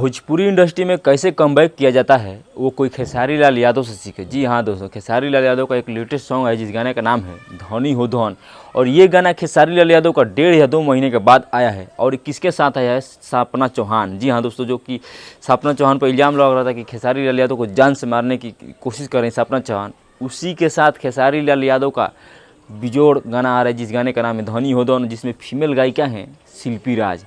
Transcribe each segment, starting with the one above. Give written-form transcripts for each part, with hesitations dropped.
Bhojpuri industry में कैसे comeback किया जाता है वो कोई खेसारी लाल यादव से सीखे। जी हाँ दोस्तों, खेसारी लाल यादव का एक लेटेस्ट सॉन्ग है जिस गाने का नाम है धनी हो धन। और ये गाना खेसारी लाल यादव का 1.5 या 2 महीने के बाद आया है। और किसके साथ आया है? सपना चौहान। जी हाँ दोस्तों, जो कि सपना चौहान पर इल्ज़ाम लग रहा था कि खेसारी लाल यादव को जान से मारने की कोशिश कर रहे हैं सपना चौहान, उसी के साथ खेसारी लाल यादव का बिजोड़ गाना आ रहा है जिस गाने का नाम है धनी हो धन, जिसमें फीमेल गायिका हैं शिल्पी राज।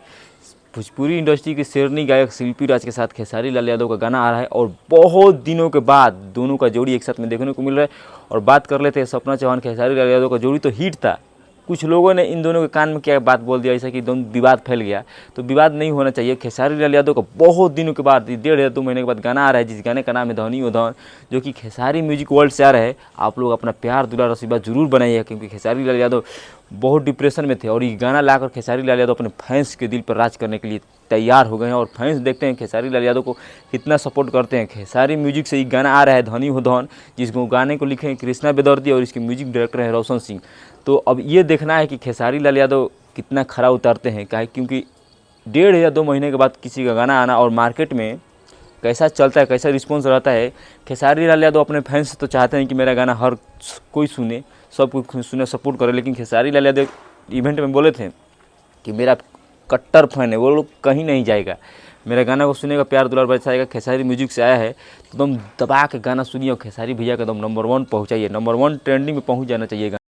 भोजपुरी इंडस्ट्री की शेरनी गायक शिल्पी राज के साथ खेसारी लाल यादव का गाना आ रहा है और बहुत दिनों के बाद दोनों का जोड़ी एक साथ में देखने को मिल रहा है। और बात कर लेते हैं सपना चौहान खेसारी लाल यादव का जोड़ी तो हिट था। कुछ लोगों ने इन दोनों के कान में क्या बात बोल दिया, ऐसा कि दोनों विवाद फैल गया, तो विवाद नहीं होना चाहिए। खेसारी लाल यादव का बहुत दिनों के बाद 1.5 या 2 महीने के बाद गाना आ रहा है जिस गाने का नाम है धनी हो धन, जो कि खेसारी म्यूजिक वर्ल्ड से आ रहा है। आप लोग अपना प्यार दुलार आशीर्वाद जरूर बनाइए, क्योंकि खेसारी लाल यादव बहुत डिप्रेशन में थे और ये गाना लाकर खेसारी लाल यादव अपने फैंस के दिल पर राज करने के लिए तैयार हो गए हैं। और फैंस देखते हैं खेसारी लाल यादव को कितना सपोर्ट करते हैं। खेसारी म्यूजिक से ये गाना आ रहा है धनी हो धन, जिसको गाने को लिखे हैं कृष्णा बेदर्दी और इसके म्यूजिक डायरेक्टर हैं रोशन सिंह। तो अब ये देखना है कि खेसारी लाल यादव कितना खरा उतारते हैं, क्योंकि 1.5 या 2 महीने के बाद किसी का गाना आना और मार्केट में कैसा चलता है, कैसा रिस्पॉन्स रहता है। खेसारी लाल यादव अपने फैंस तो चाहते हैं कि मेरा गाना हर कोई सुने, सब कोई सुने, सपोर्ट करे, लेकिन खेसारी लाल यादव इवेंट में बोले थे कि मेरा कट्टर फैन है, वो लोग कहीं नहीं जाएगा, मेरा गाना को सुनेगा, प्यार दुलार बरसाएगा। खेसारी म्यूजिक से आया है तो तुम दबा के गाना सुनिए और खेसारी भैया का तुम नंबर 1 पहुँचाइए, नंबर 1 ट्रेंडिंग में पहुँच जाना चाहिए।